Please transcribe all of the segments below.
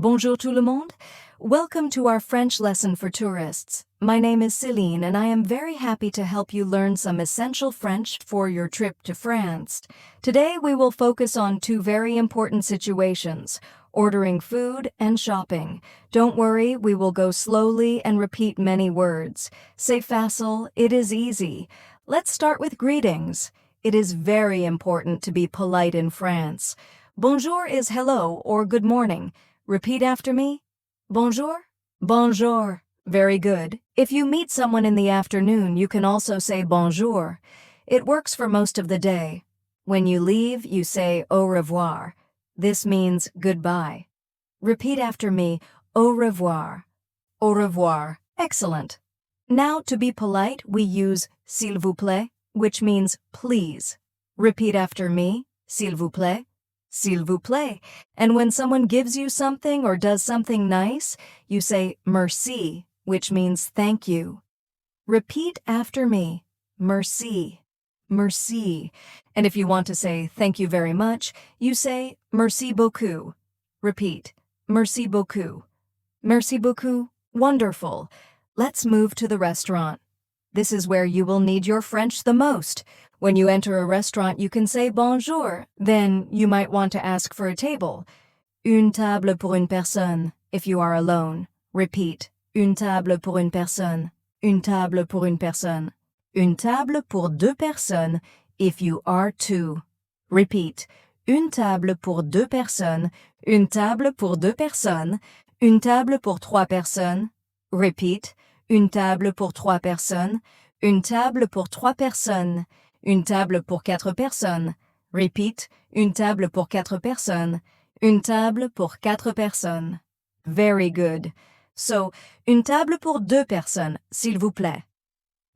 Bonjour tout le monde. Welcome to our French lesson for tourists. My name is Celine and I am very happy to help you learn some essential French for your trip to France. Today we will focus on two very important situations, ordering food and shopping. Don't worry, we will go slowly and repeat many words. C'est facile, it is easy. Let's start with greetings. It is very important to be polite in France. Bonjour is hello or good morning. Repeat after me. Bonjour. Bonjour. Very good. If you meet someone in the afternoon, you can also say bonjour. It works for most of the day. When you leave, you say au revoir. This means goodbye. Repeat after me. Au revoir. Au revoir. Excellent. Now, to be polite, we use s'il vous plaît, which means please. Repeat after me. S'il vous plaît. S'il vous plaît. And when someone gives you something or does something nice, you say merci, which means thank you. Repeat after me. Merci. Merci. And if you want to say thank you very much, you say merci beaucoup. Repeat. Merci beaucoup. Merci beaucoup. Wonderful. Let's move to the restaurant. This is where you will need your French the most. When you enter a restaurant, you can say bonjour. Then you might want to ask for a table. Une table pour une personne, if you are alone. Repeat. Une table pour une personne. Une table pour une personne. Une table pour deux personnes, if you are two. Repeat. Une table pour deux personnes. Une table pour deux personnes. Une table pour trois personnes. Repeat. Une table pour trois personnes. Une table pour trois personnes. Une table pour quatre personnes. Repeat. Une table pour quatre personnes. Une table pour quatre personnes. Very good. So, une table pour deux personnes, s'il vous plaît.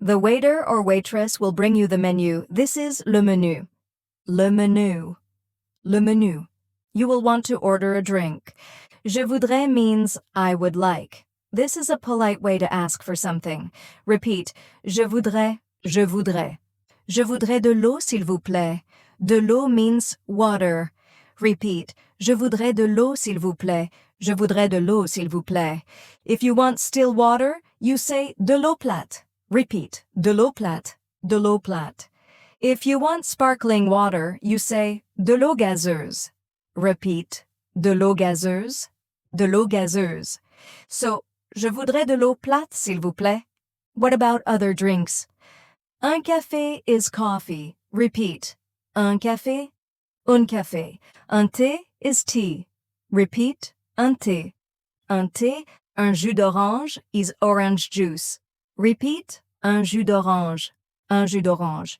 The waiter or waitress will bring you the menu. This is le menu. Le menu. Le menu. You will want to order a drink. Je voudrais means I would like. This is a polite way to ask for something. Repeat. Je voudrais. Je voudrais. Je voudrais de l'eau, s'il vous plaît. De l'eau means water. Repeat. Je voudrais de l'eau, s'il vous plaît. Je voudrais de l'eau, s'il vous plaît. If you want still water, you say de l'eau plate. Repeat. De l'eau plate. De l'eau plate. If you want sparkling water, you say de l'eau gazeuse. Repeat. De l'eau gazeuse. De l'eau gazeuse. So, je voudrais de l'eau plate, s'il vous plaît. What about other drinks? Un café is coffee. Repeat. Un café. Un café. Un thé is tea. Repeat. Un thé. Un thé. Un jus d'orange is orange juice. Repeat. Un jus d'orange. Un jus d'orange.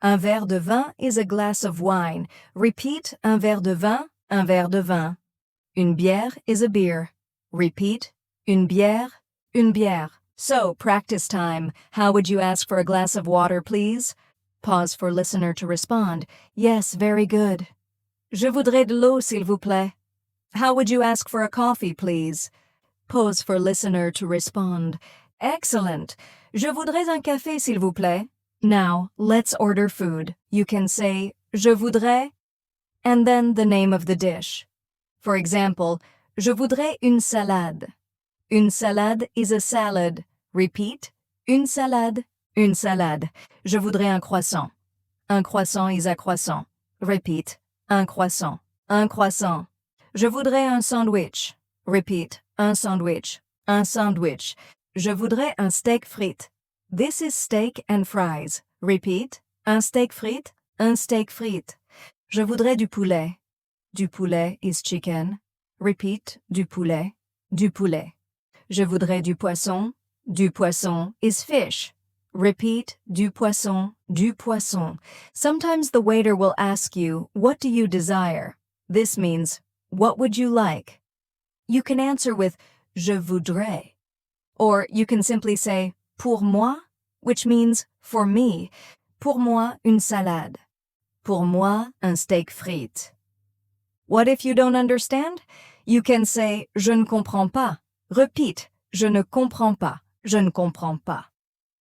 Un verre de vin is a glass of wine. Repeat. Un verre de vin. Un verre de vin. Une bière is a beer. Repeat. Une bière. Une bière. So, practice time. How would you ask for a glass of water, please? Pause for listener to respond. Yes, very good. Je voudrais de l'eau, s'il vous plaît. How would you ask for a coffee, please? Pause for listener to respond. Excellent. Je voudrais un café, s'il vous plaît. Now, let's order food. You can say, je voudrais, and then the name of the dish. For example, je voudrais une salade. Une salade is a salad. Repeat. Une salade. Une salade. Je voudrais un croissant. Un croissant is a croissant. Repeat. Un croissant. Un croissant. Je voudrais un sandwich. Repeat. Un sandwich. Un sandwich. Je voudrais un steak frites. This is steak and fries. Repeat. Un steak frites. Un steak frites. Je voudrais du poulet. Du poulet is chicken. Repeat. Du poulet. Du poulet. Je voudrais du poisson. Du poisson is fish. Repeat. Du poisson. Du poisson. Sometimes the waiter will ask you, what do you desire? This means, what would you like? You can answer with, je voudrais. Or you can simply say, pour moi, which means, for me. Pour moi, une salade. Pour moi, un steak frites. What if you don't understand? You can say, je ne comprends pas. Repeat. Je ne comprends pas. Je ne comprends pas.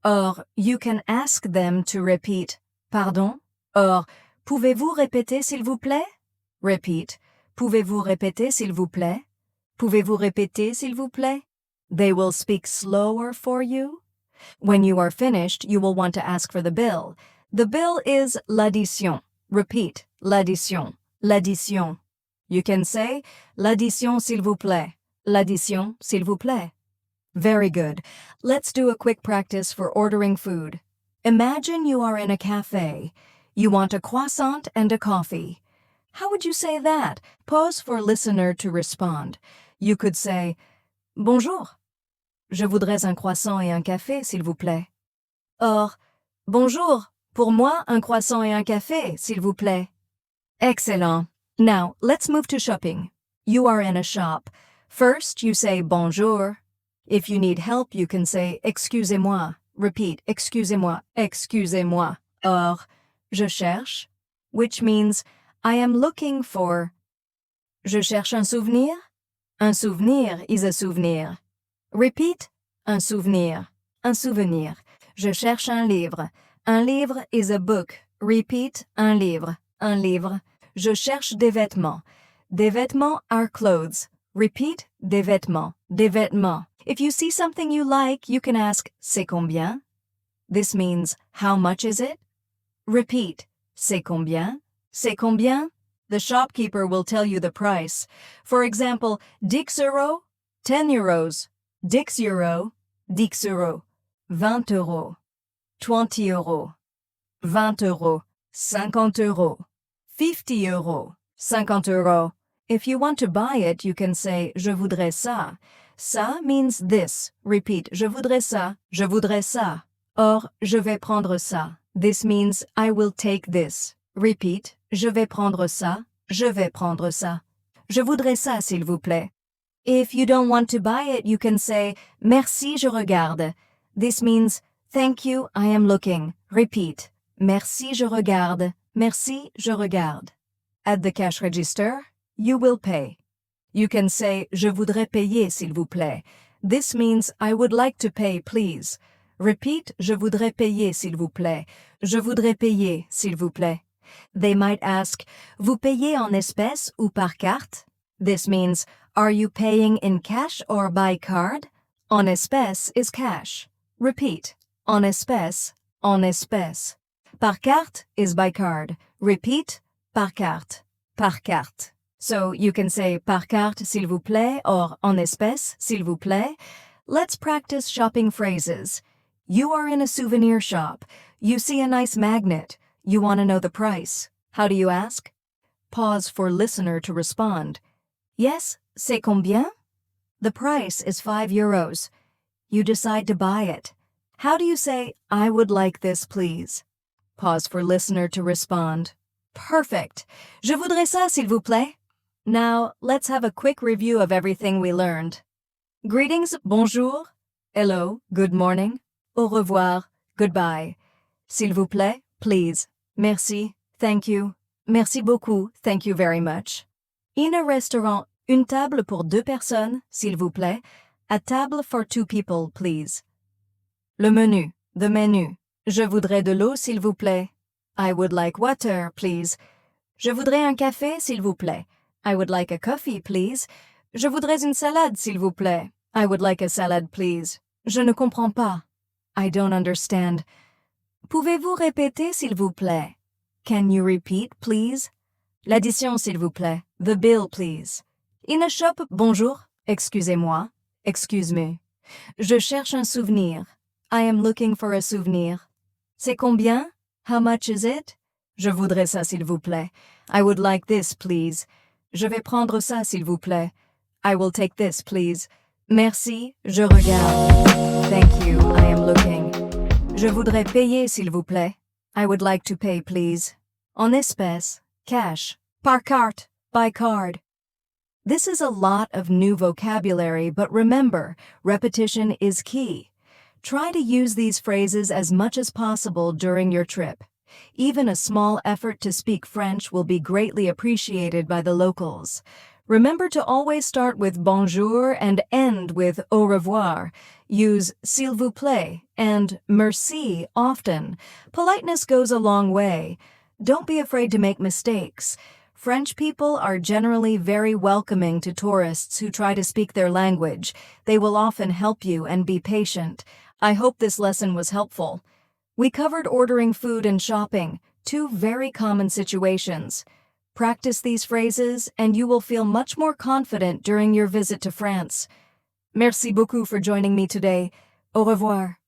Or, you can ask them to repeat. Pardon? Or, pouvez-vous répéter s'il vous plaît? Repeat. Pouvez-vous répéter s'il vous plaît? Pouvez-vous répéter, s'il vous plaît? They will speak slower for you. When you are finished, you will want to ask for the bill. The bill is l'addition. Repeat, l'addition, l'addition. You can say, l'addition, s'il vous plaît. L'addition, s'il vous plaît. Very good. Let's do a quick practice for ordering food. Imagine you are in a cafe. You want a croissant and a coffee. How would you say that? Pause for listener to respond. You could say, Bonjour. Je voudrais un croissant et un café, s'il vous plaît. Or, bonjour. Pour moi, un croissant et un café, s'il vous plaît. Excellent. Now, let's move to shopping. You are in a shop. First, you say bonjour. If you need help, you can say excusez-moi. Repeat, excusez-moi, excusez-moi. Or, je cherche, which means I am looking for. Je cherche un souvenir. Un souvenir is a souvenir. Repeat, un souvenir, un souvenir. Je cherche un livre. Un livre is a book. Repeat, un livre, un livre. Je cherche des vêtements. Des vêtements are clothes. Repeat, des vêtements, des vêtements. If you see something you like, you can ask, c'est combien? This means, how much is it? Repeat, c'est combien? C'est combien? The shopkeeper will tell you the price. For example, 10 euros, 10 euros. 10 euros, 10 euros. 20 euros, 20 euros. 20 euros, 50 euros. 50 euros, 50 euros. If you want to buy it, you can say, je voudrais ça. Ça means this. Repeat, je voudrais ça, je voudrais ça. Or, je vais prendre ça. This means, I will take this. Repeat, je vais prendre ça, je vais prendre ça. Je voudrais ça, s'il vous plaît. If you don't want to buy it, you can say, merci, je regarde. This means, thank you, I am looking. Repeat, merci, je regarde. Merci, je regarde. At the cash register, you will pay. You can say, je voudrais payer, s'il vous plaît. This means, I would like to pay, please. Repeat, je voudrais payer, s'il vous plaît. Je voudrais payer, s'il vous plaît. They might ask, vous payez en espèces ou par carte? This means, are you paying in cash or by card? En espèces is cash. Repeat, en espèces, en espèces. Par carte is by card. Repeat, par carte, par carte. So you can say par carte, s'il vous plaît, or en espèces, s'il vous plaît. Let's practice shopping phrases. You are in a souvenir shop. You see a nice magnet. You want to know the price. How do you ask? Pause for listener to respond. Yes, c'est combien? The price is 5 euros. You decide to buy it. How do you say, I would like this, please? Pause for listener to respond. Perfect. Je voudrais ça, s'il vous plaît. Now, let's have a quick review of everything we learned. Greetings, bonjour, hello, good morning, au revoir, goodbye. S'il vous plaît, please, merci, thank you, merci beaucoup, thank you very much. In a restaurant, une table pour 2 personnes, s'il vous plaît. A table for 2 people, please. Le menu, the menu. Je voudrais de l'eau, s'il vous plaît. I would like water, please. Je voudrais un café, s'il vous plaît. I would like a coffee, please. Je voudrais une salade, s'il vous plaît. I would like a salad, please. Je ne comprends pas. I don't understand. Pouvez-vous répéter, s'il vous plaît? Can you repeat, please? L'addition, s'il vous plaît. The bill, please. In a shop, bonjour. Excusez-moi. Excuse me. Je cherche un souvenir. I am looking for a souvenir. C'est combien? How much is it? Je voudrais ça, s'il vous plaît. I would like this, please. Je vais prendre ça, s'il vous plaît. I will take this, please. Merci, je regarde. Thank you, I am looking. Je voudrais payer, s'il vous plaît. I would like to pay, please. En espèces, cash, par carte, by card. This is a lot of new vocabulary, but remember, repetition is key. Try to use these phrases as much as possible during your trip. Even a small effort to speak French will be greatly appreciated by the locals. Remember to always start with bonjour and end with au revoir. Use s'il vous plaît and merci often. Politeness goes a long way. Don't be afraid to make mistakes. French people are generally very welcoming to tourists who try to speak their language. They will often help you and be patient. I hope this lesson was helpful. We covered ordering food and shopping, two very common situations. Practice these phrases and you will feel much more confident during your visit to France. Merci beaucoup for joining me today. Au revoir.